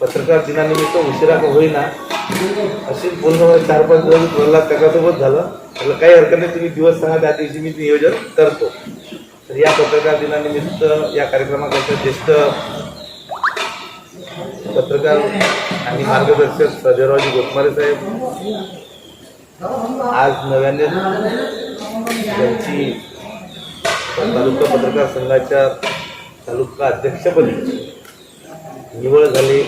पत्रकार दिनानिमित्त उशिरा का होईना अशीच बोलणं 4-5 दिवस प्रल्हाद काकासोबत झालं. त्याला काही हरकत नाही, तुम्ही दिवस सांगा, त्या दिवशी मी नियोजन करतो. तर या पत्रकार दिनानिमित्त या कार्यक्रमाकरता ज्येष्ठ पत्रकार आणि मार्गदर्शक सर्जेरावजी गोतमारे साहेब आज नव्याने त्यांची तालुका पत्रकार संघाच्या तालुका अध्यक्षपदी निवड झाली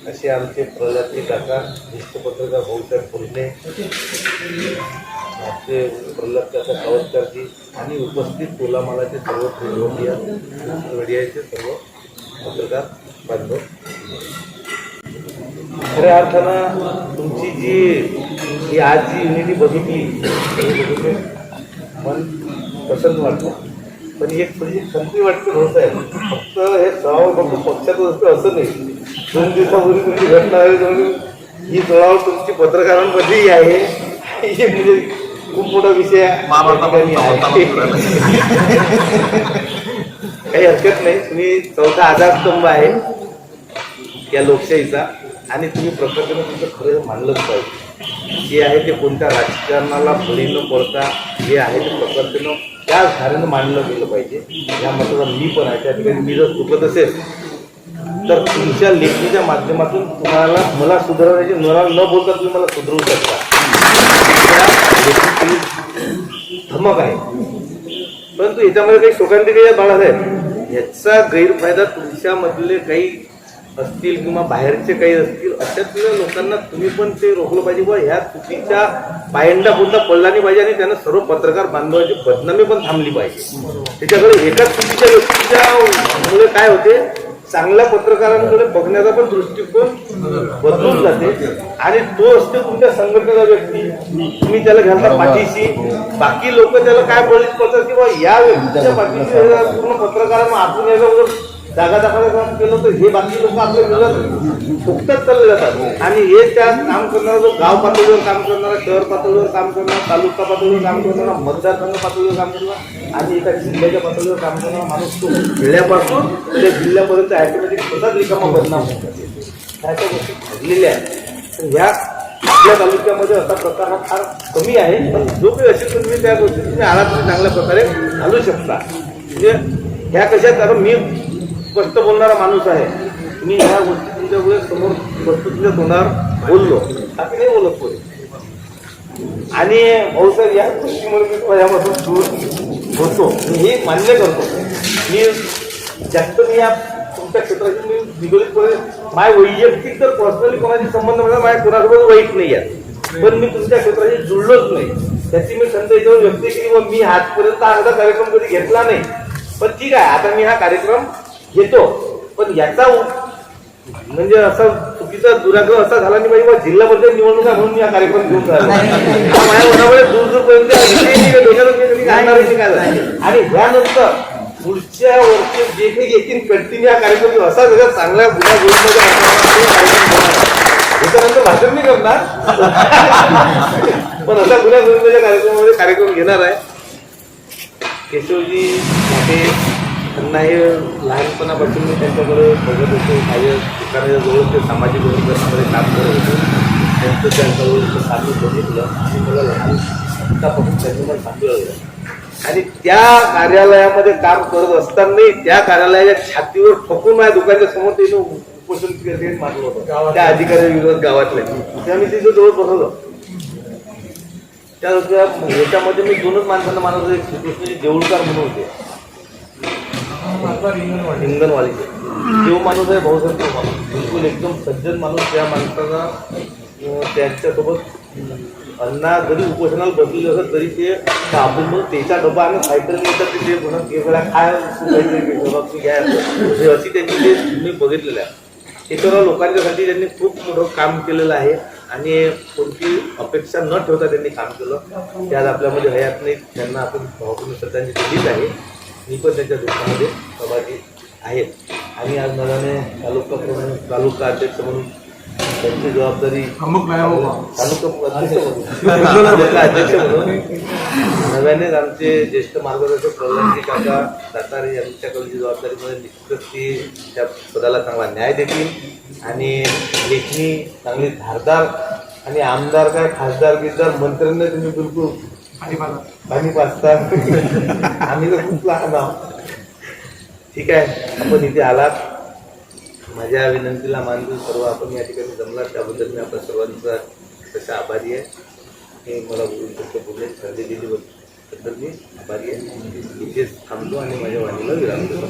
असे आमचे प्रल्हादजी काका, ज्येष्ठ पत्रकार भाऊसाहेब पुरणे, आमचे प्रल्हाद काका सावरकरजी आणि उपस्थित तोलामालाचे सर्व मीडियाचे सर्व पत्रकार बांधव. खऱ्या अर्थानं तुमची जी आज जी युनिटी बघितली मन पसंत वाटतं, पण एक थोडी संधी वाटते होत आहे. फक्त हे चळाव फक्त पक्षात असते असं नाही. 2 दिवसापूर्वी तुमची घटना आहे, ही चळाव तुमची पत्रकारांमध्येही आहे. हे म्हणजे खूप मोठा विषय काही हरकत नाही. तुम्ही चौथा आधारस्तंभ आहे या लोकशाहीचा आणि तुम्ही प्रकर्षानं तुमचं खरं मानलंच पाहिजे. जे आहे ते कोणत्या राजकारणाला बळी न पडता जे आहे ते प्रकर्षानं त्या धारेनं मांडलं गेलं पाहिजे. या मताचा मी पण आहे. त्या ठिकाणी मी जर चुकत असेल तर तुमच्या लेखणीच्या माध्यमातून तुम्हाला मला सुधारण्याची न बोलता तुम्ही मला सुधरवू शकता. धमक आहे. परंतु याच्यामध्ये काही शोकांतिका या बाळासाहेब, याचा गैरफायदा तुमच्यामधले काही असतील किंवा बाहेरचे काही असतील अशातल्या लोकांना तुम्ही पण ते रोखलं पाहिजे. व ह्या चुकीच्या पायंडा कोणता पडला नाही पाहिजे आणि त्यांना सर्व पत्रकार बांधवांची बदनामी पण थांबली पाहिजे. त्याच्याकडे एकाच चुकीच्या व्यक्तीच्या मुळे काय होते, चांगल्या पत्रकारांकडे बघण्याचा पण दृष्टिकोन बदलून जाते आणि तो असते तुमच्या संघटनेचा व्यक्ती. तुम्ही त्याला घालता पाठीशी, बाकी लोक त्याला काय बोलत पडतात की बा या व्यक्तीच्या पाठीशी पूर्ण पत्रकारांना आपण याचा जागा दाखवायचं काम केलं तर हे बाकी लोक आपल्या विरोधात फुकटात चालले जातात. आणि हे त्या काम करणारा जो गाव पातळीवर काम करणारा, शहर पातळीवर काम करणारा, तालुका पातळीवर काम करणारा, मतदारसंघ पातळीवर काम करणारा आणि एका जिल्ह्याच्या पातळीवर काम करणारा माणूस तो जिल्ह्यापासून त्या जिल्ह्यापर्यंत ऑटोमॅटिक स्वतःच रिकामा बदनाम होतात. त्याच्या गोष्टी घडलेल्या आहेत. तर ह्या आपल्या तालुक्यामध्ये असा प्रकार हा फार कमी आहे. पण जो काही असेल तर तुम्ही त्या गोष्टी तुम्ही आला तुम्ही चांगल्या प्रकारे घालू शकता. म्हणजे ह्या कशात, कारण मी स्पष्ट बोलणारा माणूस आहे. मी ह्या गोष्टी तुमच्यापुढे समोर वस्तूच्या तोंडावर बोललो, बाकी नाही बोलत पुढे. आणि भाऊसाहेब या गोष्टीमुळे मी माझ्यापासून दूर होतो, हे मान्य करतो. मी जास्त मी या तुमच्या क्षेत्राशी मी निगडीतपणे माझ्या वैयक्तिक तर पर्सनली कोणाशी संबंध म्हणजे माझ्या कोणासोबत वाईट नाही आहे, पण मी तुमच्या क्षेत्राशी जुळलोच नाही. त्याची मी संत याच्यावर व्यक्त केली व मी आजपर्यंत असा कार्यक्रम कधी घेतला नाही. पण ठीक आहे, आता मी हा कार्यक्रम घेतो. पण याचा म्हणजे असा चुकीचा दुराग्रह असा झाला नाही पाहिजे जिल्हा परिषद निवडणुका म्हणून मी हा कार्यक्रम घेऊन राहिलो. माझ्या मनामध्ये दूरपर्यंत आणि ह्यानंतर पुढच्या वर्षी जे काही येतील कंटिन्यू हा कार्यक्रम असा वेगळा चांगल्या गुन्हा त्याच्यानंतर भाषण नाही करणार, पण असा गुन्हा गोविंदाच्या कार्यक्रमामध्ये कार्यक्रम घेणार आहे. केशवजी त्यांना हे लहानपणापासून मी त्यांच्याकडे बघत होतो. माझ्या दुकानाच्या जवळ ते सामाजिक वनीकरणामध्ये काम करत होतो. त्यांचं त्यांच्याजवळ साधू बघितलं आणि मला लहानपणापासून त्यांनी मला सांगितलं. आणि त्या कार्यालयामध्ये काम करत असतानाही त्या कार्यालयाच्या छातीवर ठोकून माझ्या दुकानाच्या समोर ते उपोषण मारलं होतं त्या अधिकारी विरोधात गावातल्या. तेव्हा मी तिथे जवळ बसवलं. त्या ह्याच्यामध्ये मी 2च माणसांना मानत होते. श्रीकृष्णजी देऊळकर म्हणून होते, हिंगणवाली देव माणूस आहे भाऊसाहेब. तो माणूस बिलकुल एकदम सज्जन माणूस. त्या माणसाला त्यांच्यासोबत अण्णा जरी उपोषणाला बसलेले असत तरी ते आपण मग त्याचा डबा आम्ही फायटर येतात तिथे वेगळ्या काय घ्या अशी त्यांची ते मी बघितलेलं आहे. हे सर्व लोकांच्यासाठी त्यांनी खूप मोठं काम केलेलं आहे आणि कोणती अपेक्षा न ठेवता त्यांनी काम केलं. ते आज आपल्यामध्ये हयात नाही. त्यांना आपण भावपूर्ण श्रद्धांजली दिलीच आहे. मी पण त्यांच्या दुकानामध्ये सहभागी आहेत. आणि आज नव्याने तालुका अध्यक्ष म्हणून त्यांची जबाबदारी तालुका अध्यक्ष म्हणून नव्यानेच आमचे ज्येष्ठ मार्गदर्शक प्रल्हादजी काका दातारे यांच्याकडची जबाबदारी मध्ये निश्चितच ती त्या पदाला चांगला न्याय देतील आणि लेखणी चांगली धारदार आणि आमदार काय खासदार बिरदार मंत्र्यांना तुम्ही बिलकुल पाणी पाचता आम्ही तर खूप लहान आहोत. ठीक आहे, आपण इथे आलात, माझ्या विनंतीला मान देऊन सर्व आपण या ठिकाणी जमलात त्याबद्दल मी आपण सर्वांचा तसा आभारी आहे. हे मला बोलणे संधी दिलीबद्दल मी आभारी आहे. इथेच थांबतो आणि माझ्या वाणीला विराम देतो.